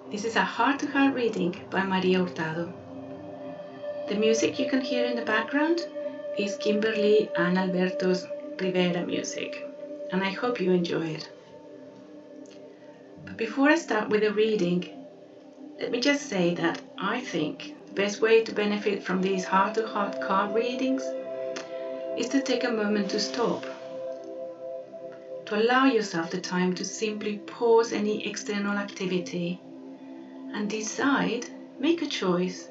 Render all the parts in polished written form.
This is a heart-to-heart reading by Maria Hurtado. The music you can hear in the background is Kimberly and Alberto's Rivera music, and I hope you enjoy it. But before I start with the reading, let me just say that I think the best way to benefit from these heart-to-heart card readings is to take a moment to stop, to allow yourself the time to simply pause any external activity and decide, make a choice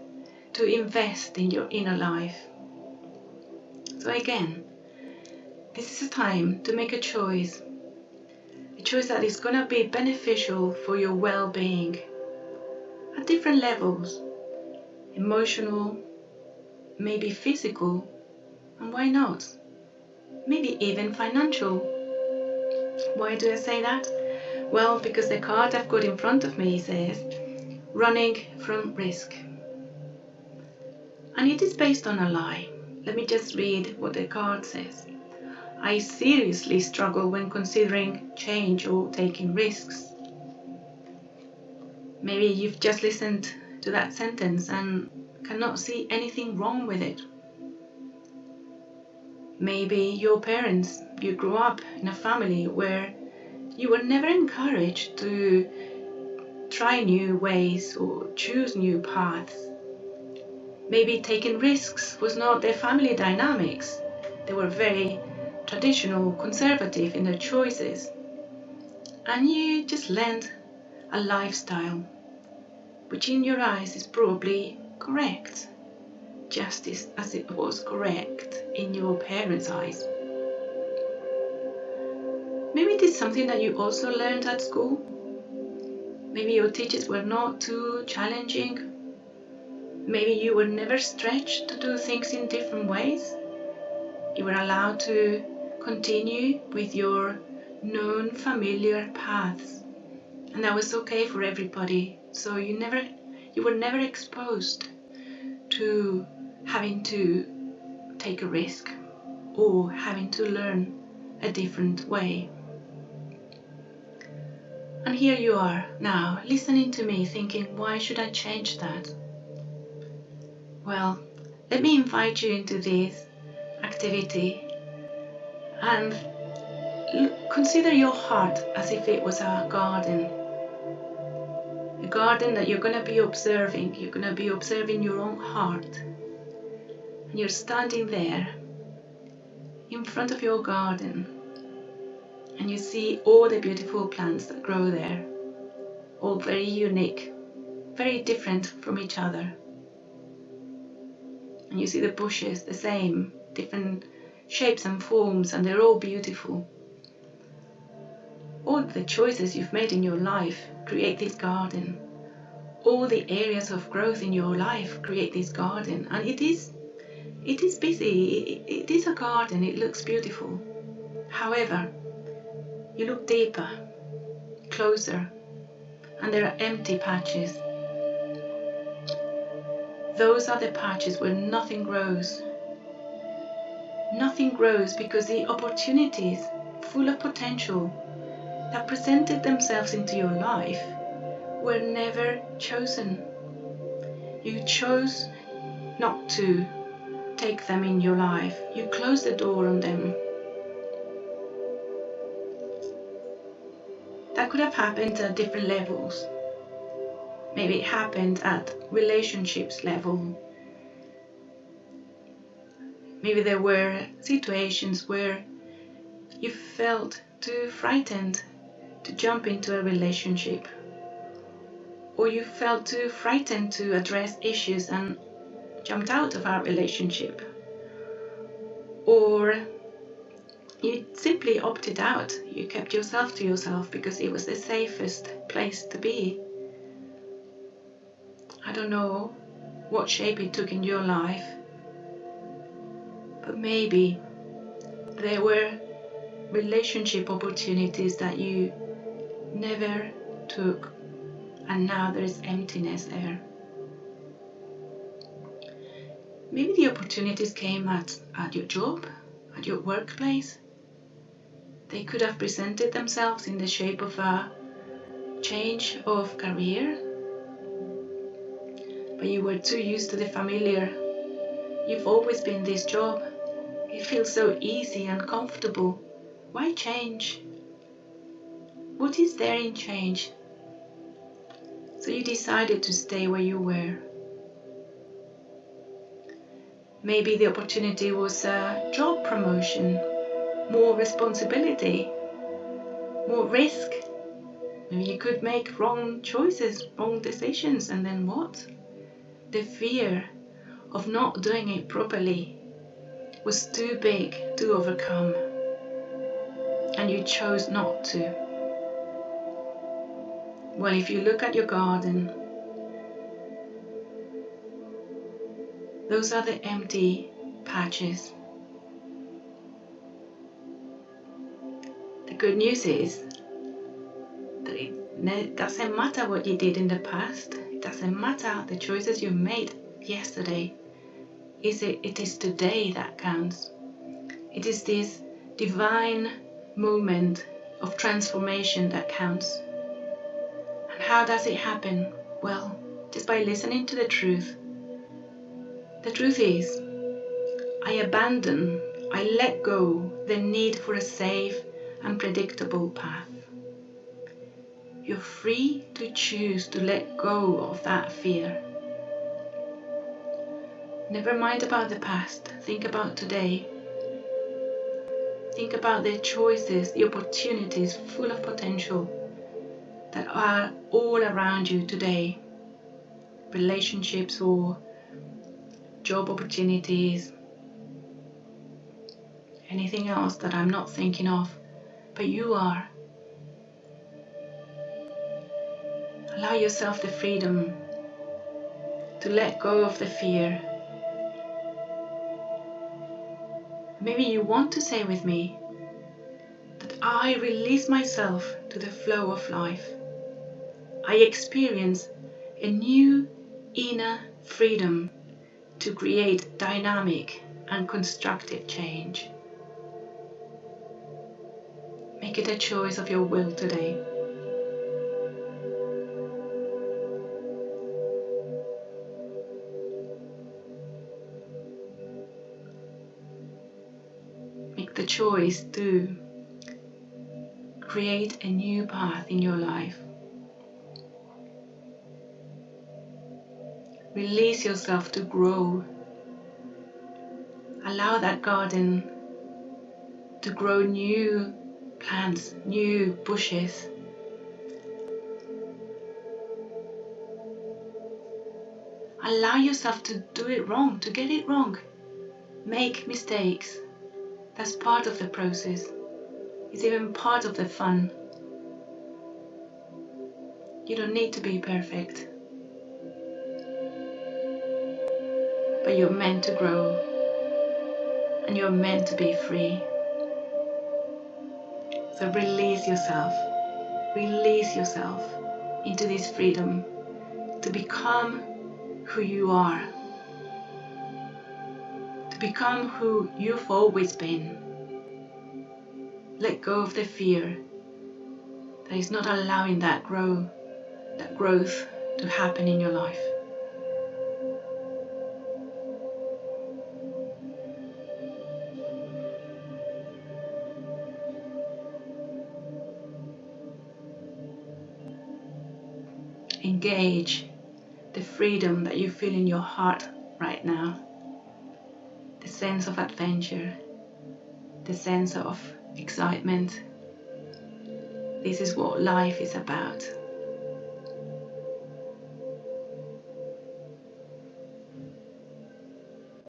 to invest in your inner life. So again, this is a time to make a choice that is going to be beneficial for your well-being at different levels, emotional, maybe physical, and why not, maybe even financial. Why do I say that? Well, because the card I've got in front of me says, running from risk. And it is based on a lie. Let me just read what the card says. I seriously struggle when considering change or taking risks. Maybe you've just listened to that sentence and cannot see anything wrong with it. Maybe your parents, you grew up in a family where you were never encouraged to try new ways or choose new paths. Maybe taking risks was not their family dynamics. They were very traditional, conservative in their choices. And you just learned a lifestyle, which in your eyes is probably correct, just as it was correct in your parents' eyes. Maybe it is something that you also learned at school. Maybe your teachers were not too challenging. Maybe you were never stretched to do things in different ways. You were allowed to continue with your known familiar paths, and that was okay for everybody. So you were never exposed to having to take a risk or having to learn a different way. And here you are now, listening to me, thinking, why should I change that? Well, let me invite you into this activity and consider your heart as if it was a garden that you're going to be observing. You're going to be observing your own heart, and you're standing there in front of your garden, and you see all the beautiful plants that grow there, all very unique, very different from each other. And you see the bushes, the same, different shapes and forms, and they're all beautiful. All the choices you've made in your life create this garden. All the areas of growth in your life create this garden. And it is busy. It is a garden. It looks beautiful. However, you look deeper, closer, and there are empty patches. Those are the patches where nothing grows. Nothing grows because the opportunities full of potential that presented themselves into your life were never chosen. You chose not to take them in your life. You closed the door on them. That could have happened at different levels. Maybe it happened at relationships level. Maybe there were situations where you felt too frightened to jump into a relationship, or you felt too frightened to address issues and jumped out of our relationship, or you simply opted out. You kept yourself to yourself because it was the safest place to be. I don't know what shape it took in your life, but maybe there were relationship opportunities that you never took, and now there is emptiness there. Maybe the opportunities came at your job, at your workplace. They could have presented themselves in the shape of a change of career, but you were too used to the familiar. You've always been this job. It feels so easy and comfortable. Why change? What is there in change? So you decided to stay where you were. Maybe the opportunity was a job promotion, more responsibility, more risk. Maybe you could make wrong choices, wrong decisions, and then what? The fear of not doing it properly was too big to overcome, and you chose not to. Well, if you look at your garden, those are the empty patches. The good news is that it doesn't matter what you did in the past. It doesn't matter the choices you made yesterday. It is today that counts. It is this divine moment of transformation that counts. And how does it happen? Well, just by listening to the truth. The truth is, I let go the need for a safe and predictable path. You're free to choose to let go of that fear. Never mind about the past, think about today. Think about the choices, the opportunities full of potential that are all around you today. Relationships or job opportunities, anything else that I'm not thinking of, but you are. Allow yourself the freedom to let go of the fear. Maybe you want to say with me that I release myself to the flow of life. I experience a new inner freedom to create dynamic and constructive change. Make it a choice of your will today. Make the choice to create a new path in your life. Release yourself to grow. Allow that garden to grow new plants, new bushes. Allow yourself to do it wrong, to get it wrong. Make mistakes. That's part of the process. It's even part of the fun. You don't need to be perfect. But you're meant to grow. And you're meant to be free. So release yourself into this freedom to become who you are, to become who you've always been. Let go of the fear that is not allowing that growth to happen in your life. Engage the freedom that you feel in your heart right now, the sense of adventure, the sense of excitement. This is what life is about.